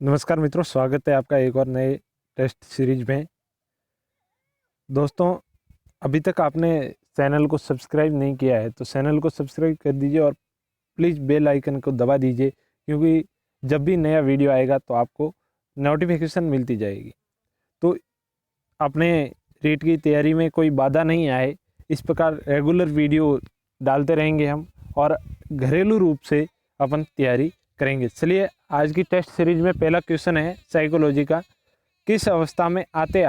नमस्कार मित्रों, स्वागत है आपका एक और नए टेस्ट सीरीज में। दोस्तों, अभी तक आपने चैनल को सब्सक्राइब नहीं किया है तो चैनल को सब्सक्राइब कर दीजिए और प्लीज़ बेल आइकन को दबा दीजिए, क्योंकि जब भी नया वीडियो आएगा तो आपको नोटिफिकेशन मिलती जाएगी। तो अपने रीट की तैयारी में कोई बाधा नहीं आए, इस प्रकार रेगुलर वीडियो डालते रहेंगे हम और घरेलू रूप से अपन तैयारी करेंगे। चलिए, आज की टेस्ट सीरीज में पहला क्वेश्चन है साइकोलॉजी का। किस अवस्था में आते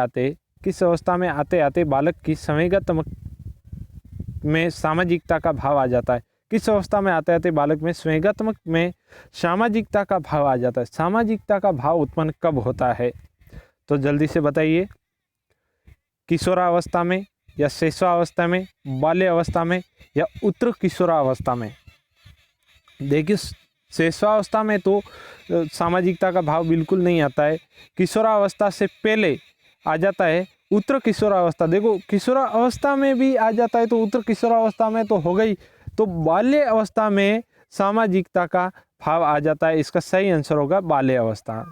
आते बालक की संवेगात्मक में सामाजिकता का भाव आ जाता है? किस अवस्था में आते आते बालक में संवेगात्मक में सामाजिकता का भाव आ जाता है? सामाजिकता का भाव उत्पन्न कब होता है? तो जल्दी से बताइए। किशोरावस्था में या शैशवावस्था में, बाल्य अवस्था में या उत्तर किशोरावस्था में? देखिए, शैशवावस्था में तो सामाजिकता का भाव बिल्कुल नहीं आता है। किशोरावस्था से पहले आ जाता है उत्तर किशोरावस्था। देखो, किशोरावस्था में भी आ जाता है तो उत्तर किशोरावस्था में तो हो गई, तो बाल्य अवस्था में सामाजिकता का भाव आ जाता है। इसका सही आंसर होगा बाल्य अवस्था।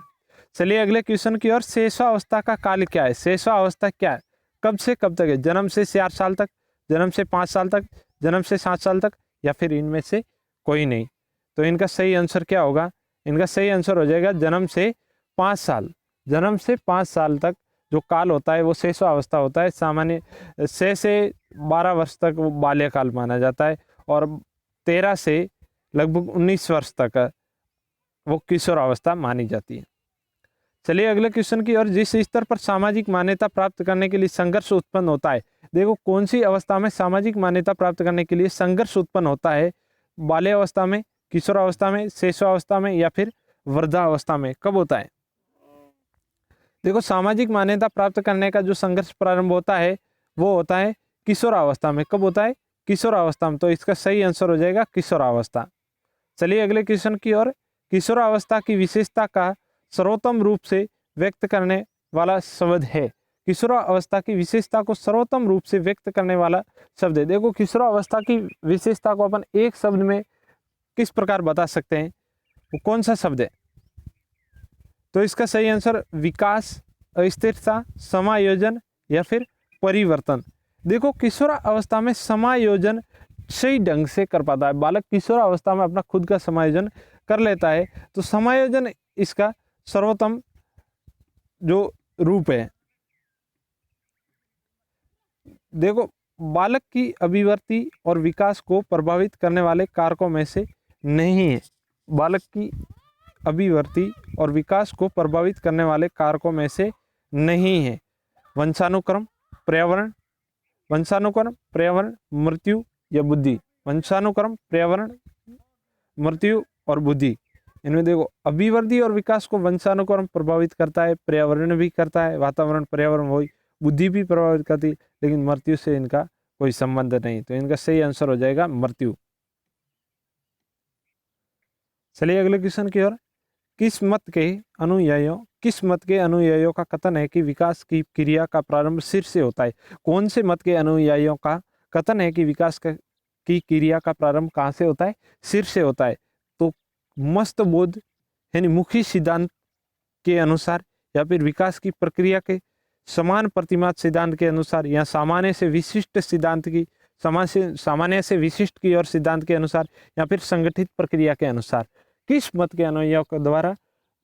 चलिए अगले क्वेश्चन की ओर। शैशवावस्था का काल क्या है? शैशवावस्था क्या है? कब से कब तक है? जन्म से 4 साल तक, जन्म से 5 साल तक, जन्म से 7 साल तक, या फिर इनमें से कोई नहीं? तो इनका सही आंसर क्या होगा? इनका सही आंसर हो जाएगा जन्म से 5 साल। जन्म से 5 साल तक जो काल होता है वो शैशवावस्था होता है। सामान्य 6 से 12 वर्ष तक वो बाल्यकाल माना जाता है और 13 से लगभग 19 वर्ष तक वो किशोरावस्था मानी जाती है। चलिए अगले क्वेश्चन की ओर। जिस स्तर पर सामाजिक मान्यता प्राप्त करने के लिए संघर्ष उत्पन्न होता है? देखो, कौन सी अवस्था में सामाजिक मान्यता प्राप्त करने के लिए संघर्ष उत्पन्न होता है? बाल्यावस्था में, किशोरावस्था में, शैशवावस्था में या फिर वृद्धावस्था में? कब होता है? देखो, सामाजिक मान्यता प्राप्त करने का जो संघर्ष प्रारंभ होता है वो होता है किशोरावस्था में। कब होता है? किशोरावस्था में। तो इसका सही आंसर हो जाएगा किशोरावस्था। चलिए अगले क्वेश्चन की ओर। किशोरावस्था की विशेषता का सर्वोत्तम रूप से व्यक्त करने वाला शब्द है? किशोरावस्था की विशेषता को सर्वोत्तम रूप से व्यक्त करने वाला शब्द है। देखो, किशोरावस्था की विशेषता को अपन एक शब्द में किस प्रकार बता सकते हैं? वो कौन सा शब्द है? तो इसका सही आंसर विकास, अस्थिरता, समायोजन या फिर परिवर्तन। देखो, किशोरावस्था में समायोजन सही ढंग से कर पाता है। बालक किशोरावस्था में अपना खुद का समायोजन कर लेता है, तो समायोजन इसका सर्वोत्तम जो रूप है। देखो, बालक की अभिवृद्धि और विकास को प्रभावित करने वाले कारकों में से नहीं है। बालक की अभिवृद्धि और विकास को प्रभावित करने वाले कारकों में से नहीं है। वंशानुक्रम, पर्यावरण, वंशानुक्रम, पर्यावरण, मृत्यु या बुद्धि? वंशानुक्रम, पर्यावरण, मृत्यु और बुद्धि। इनमें देखो, अभिवृद्धि और विकास को वंशानुक्रम प्रभावित करता है, पर्यावरण भी करता है, वातावरण, पर्यावरण वही, बुद्धि भी प्रभावित करती है, लेकिन मृत्यु से इनका कोई संबंध नहीं। तो इनका सही आंसर हो जाएगा मृत्यु। चलिए अगले क्वेश्चन की ओर। किस मत के अनुयायियों का कथन है कि विकास की क्रिया का प्रारंभ सिर से होता है? कौन से मत के अनुयायियों का कथन है कि की क्रिया का प्रारंभ कहाँ से होता है? सिर से होता है। तो मस्त बोध यानी मुखी सिद्धांत के अनुसार, या फिर विकास की प्रक्रिया के समान प्रतिमात सिद्धांत के अनुसार, या सामान्य से विशिष्ट सिद्धांत की सामान्य से विशिष्ट की और सिद्धांत के अनुसार, या फिर संगठित प्रक्रिया के अनुसार? किस मत के अनुयायियों के द्वारा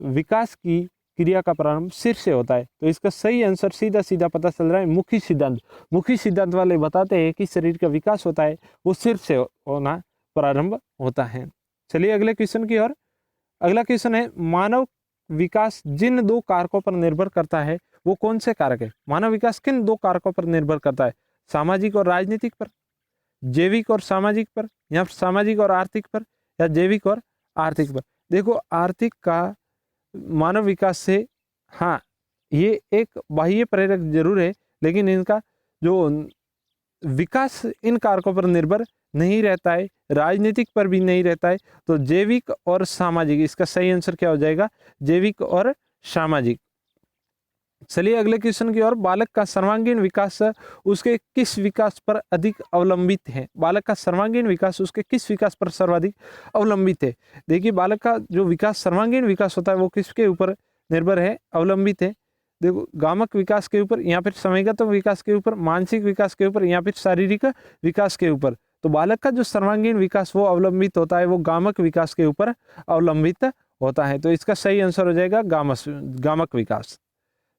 विकास की क्रिया का प्रारंभ सिर से होता है? तो इसका सही आंसर सीधा सीधा पता चल रहा है मुखी सिद्धांत। मुखी सिद्धांत वाले बताते हैं कि शरीर का विकास होता है वो सिर से होना प्रारंभ होता है। चलिए अगले क्वेश्चन की ओर। अगला क्वेश्चन है, मानव विकास जिन 2 कारकों पर निर्भर करता है वो कौन से कारक है? मानव विकास किन 2 कारकों पर निर्भर करता है? सामाजिक और राजनीतिक पर, जैविक और सामाजिक पर, या सामाजिक और आर्थिक पर, या जैविक और आर्थिक पर? देखो, आर्थिक का मानव विकास से, हाँ, ये एक बाह्य प्रेरक जरूर है, लेकिन इनका जो विकास इन कारकों पर निर्भर नहीं रहता है, राजनीतिक पर भी नहीं रहता है। तो जैविक और सामाजिक, इसका सही आंसर क्या हो जाएगा? जैविक और सामाजिक। चलिए अगले क्वेश्चन की ओर। बालक का सर्वांगीण विकास उसके किस विकास पर अधिक अवलंबित है? बालक का सर्वांगीण विकास उसके किस विकास पर सर्वाधिक अवलंबित है? देखिए बालक का जो विकास सर्वांगीण विकास होता है वो किसके ऊपर निर्भर है, अवलंबित है? देखो गामक विकास के ऊपर या फिर समयगत विकास के ऊपर, मानसिक विकास के ऊपर या फिर शारीरिक विकास के ऊपर। तो बालक का जो सर्वांगीण विकास वो अवलंबित होता है वो गामक विकास के ऊपर अवलंबित होता है। तो इसका सही आंसर हो जाएगा गामक विकास।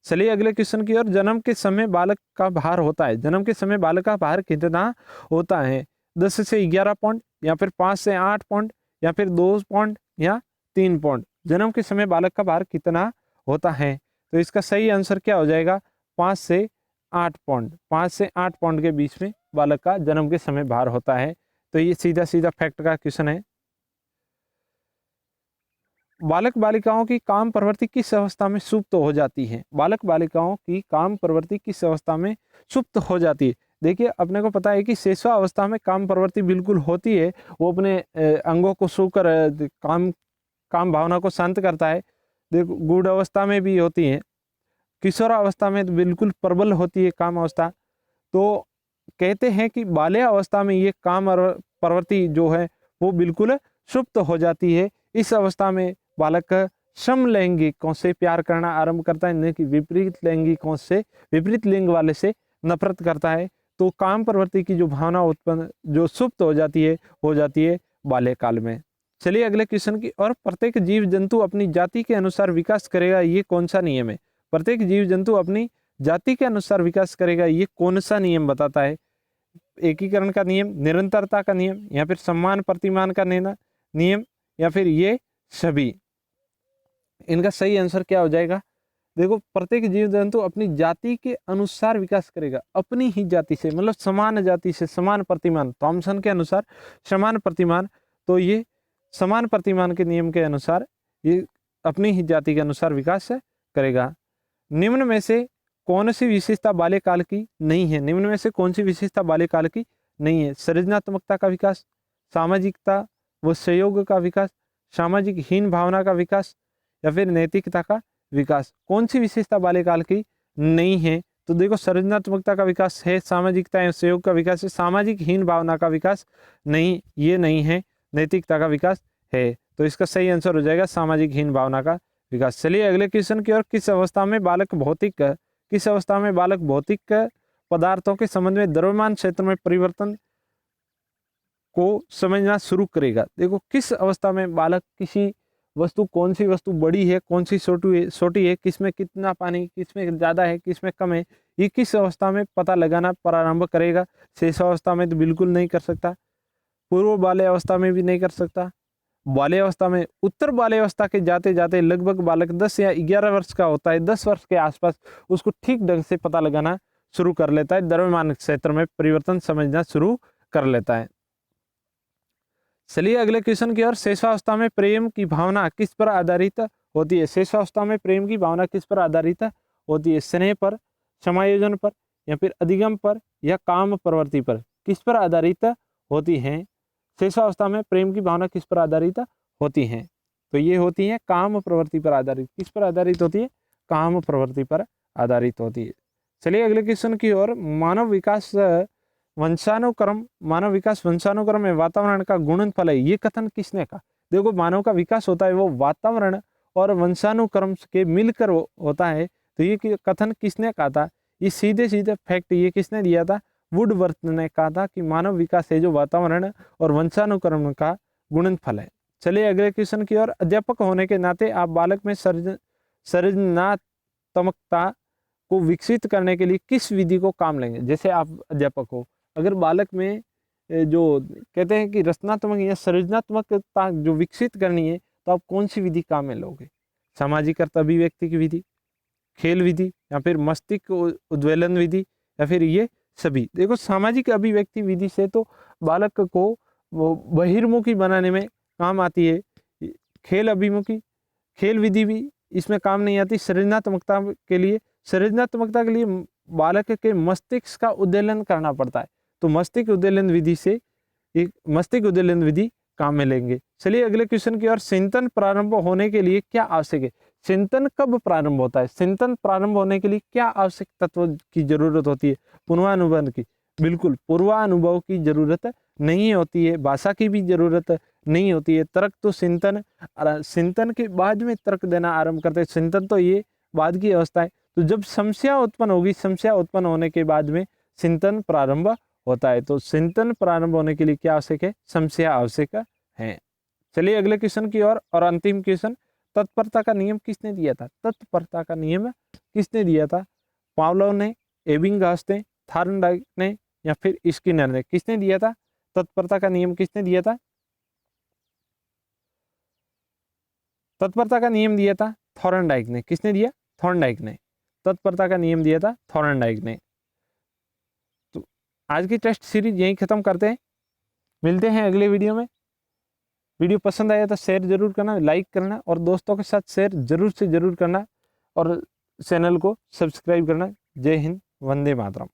चलिए अगले क्वेश्चन की ओर। जन्म के समय बालक का भार होता है, जन्म के समय बालक का भार कितना होता है? 10 से 11 पाउंड या फिर 5 से 8 पाउंड या फिर 2 पाउंड या 3 पाउंड। जन्म के समय बालक का भार कितना होता है? तो इसका सही आंसर क्या हो जाएगा? 5 से 8 पाउंड। 5 से 8 पाउंड के बीच में बालक का जन्म के समय भार होता है। तो ये सीधा सीधा फैक्ट का क्वेश्चन है। बालक बालिकाओं की काम प्रवृत्ति किस अवस्था में सुप्त हो जाती है? बालक बालिकाओं की काम प्रवृत्ति किस अवस्था में सुप्त हो जाती है? देखिए अपने को पता है कि शेषवा अवस्था में काम प्रवृत्ति बिल्कुल होती है, वो अपने अंगों को सूकर काम भावना को शांत करता है। देखो गूढ़ अवस्था में भी होती है, किशोरावस्था में तो बिल्कुल प्रबल होती है काम अवस्था। तो कहते हैं कि बाल्य अवस्था में ये काम और प्रवृत्ति जो है वो बिल्कुल सुप्त हो जाती है। इस अवस्था में बालक समलैंगिकों से प्यार करना आरंभ करता है, न कि विपरीत लैंगिकों से, विपरीत लिंग वाले से नफरत करता है। तो काम प्रवृत्ति की जो भावना उत्पन्न जो सुप्त हो जाती है बाल्यकाल में। चलिए अगले क्वेश्चन की। और प्रत्येक जीव जंतु अपनी जाति के अनुसार विकास करेगा, ये कौन सा नियम है? प्रत्येक जीव जंतु अपनी जाति के अनुसार विकास करेगा, ये कौन सा नियम बताता है? एकीकरण का नियम, निरंतरता का नियम या फिर सम्मान प्रतिमान का नियम या फिर ये सभी? इनका सही आंसर क्या हो जाएगा? देखो प्रत्येक जीव जंतु अपनी जाति के अनुसार विकास करेगा, अपनी ही जाति से, मतलब समान जाति से समान प्रतिमान, थॉमसन के अनुसार समान प्रतिमान। तो ये समान प्रतिमान के नियम के अनुसार ये अपनी ही जाति के अनुसार विकास करेगा। निम्न में से कौन सी विशेषता बाल्यकाल की नहीं है? निम्न में से कौन सी विशेषता बाल्यकाल की नहीं है? सृजनात्मकता का विकास, सामाजिकता व सहयोग का विकास, सामाजिक हीन भावना का विकास या फिर नैतिकता का विकास। कौन सी विशेषता बाल्यकाल की नहीं है? तो देखो सृजनात्मकता का विकास है, सामाजिकता एवं सहयोग का विकास है, सामाजिक हीन भावना का विकास नहीं, ये नहीं है, नैतिकता का विकास है। तो इसका सही आंसर हो जाएगा सामाजिक हीन भावना का विकास। चलिए अगले क्वेश्चन की ओर। किस अवस्था में बालक भौतिक पदार्थों के संबंध में द्रव्यमान क्षेत्र में परिवर्तन को समझना शुरू करेगा? देखो किस अवस्था में बालक किसी वस्तु, कौन सी वस्तु बड़ी है, कौन सी छोटी है, किसमें कितना पानी, किसमें ज़्यादा है, किसमें कम है, ये किस अवस्था में पता लगाना प्रारंभ करेगा? शेष अवस्था में तो बिल्कुल नहीं कर सकता, पूर्व बाल्य अवस्था में भी नहीं कर सकता, बाल्य अवस्था में, उत्तर बाल्य अवस्था के जाते जाते लगभग बालक 10 या 11 वर्ष का होता है, 10 वर्ष के आसपास उसको ठीक ढंग से पता लगाना शुरू कर लेता है, द्रव्यमान क्षेत्र में परिवर्तन समझना शुरू कर लेता है। चलिए अगले क्वेश्चन की ओर। शेषावस्था में प्रेम की भावना किस पर आधारित होती है? शेषावस्था में प्रेम की भावना किस पर आधारित होती है? स्नेह पर, समायोजन पर या फिर अधिगम पर या काम प्रवृत्ति पर? किस पर आधारित होती है? शेषावस्था में प्रेम की भावना किस पर आधारित होती है? तो ये होती है काम प्रवृत्ति पर आधारित। किस पर आधारित होती है? काम प्रवृत्ति पर आधारित होती है। चलिए अगले क्वेश्चन की ओर। मानव विकास वंशानुक्रम में वातावरण का गुणनफल है, ये कथन किसने कहा? देखो मानव का विकास होता है वो वातावरण और वंशानुक्रम के मिलकर होता है। तो ये कथन किसने कहा था? ये सीधे सीधे फैक्ट ये किसने दिया था? वुडवर्थ ने कहा था कि मानव विकास है जो वातावरण और वंशानुक्रम का गुणनफल है। चलिए अगले क्वेश्चन की ओर। अध्यापक होने के नाते आप बालक में सृजनात्मकता को विकसित करने के लिए किस विधि को काम लेंगे? जैसे आप अध्यापक हो, अगर बालक में जो कहते हैं कि रचनात्मक या सृजनात्मकता जो विकसित करनी है तो आप कौन सी विधि काम में लोगे? सामाजिक अर्थ अभिव्यक्ति की विधि, खेल विधि या फिर मस्तिष्क उद्वेलन विधि या फिर ये सभी? देखो सामाजिक अभिव्यक्ति विधि से तो बालक को वो बहिर्मुखी बनाने में काम आती है, खेल विधि भी इसमें काम नहीं आती। सृजनात्मकता के लिए बालक के मस्तिष्क का उद्वेलन करना पड़ता है, तो मस्तिष्क उद्वेलन विधि काम में लेंगे। चलिए अगले क्वेश्चन की ओर। चिंतन प्रारंभ होने के लिए क्या आवश्यक है? चिंतन कब प्रारंभ होता है, चिंतन प्रारंभ होने के लिए क्या आवश्यक तत्व की जरूरत होती है, पूर्वानुभव की। बिल्कुल पूर्वानुभव की जरूरत नहीं होती है, भाषा की भी जरूरत नहीं होती है। तर्क तो चिंतन के बाद में तर्क देना आरंभ करते हैं। चिंतन तो ये बाद की अवस्था है। तो जब समस्या उत्पन्न होगी, समस्या उत्पन्न होने के बाद में चिंतन प्रारंभ होता है। तो चिंतन प्रारंभ होने के लिए क्या आवश्यक है, समस्या आवश्यक है। चलिए अगले क्वेश्चन की ओर। और अंतिम क्वेश्चन, तत्परता का नियम किसने दिया था? तत्परता का नियम किसने दिया था? पावलोव ने, एबिंगास ने, थॉर्नडाइक ने या फिर स्किनर ने? किसने दिया था तत्परता का नियम? किसने दिया था तत्परता का नियम? दिया था थॉर्नडाइक ने। किसने दिया? थॉर्नडाइक ने तत्परता का नियम दिया था, थॉर्नडाइक ने। तो आज की टेस्ट सीरीज यहीं खत्म करते हैं, मिलते हैं अगले वीडियो में। वीडियो पसंद आया तो शेयर जरूर करना, लाइक करना और दोस्तों के साथ शेयर जरूर से जरूर करना और चैनल को सब्सक्राइब करना। जय हिंद, वंदे मातरम।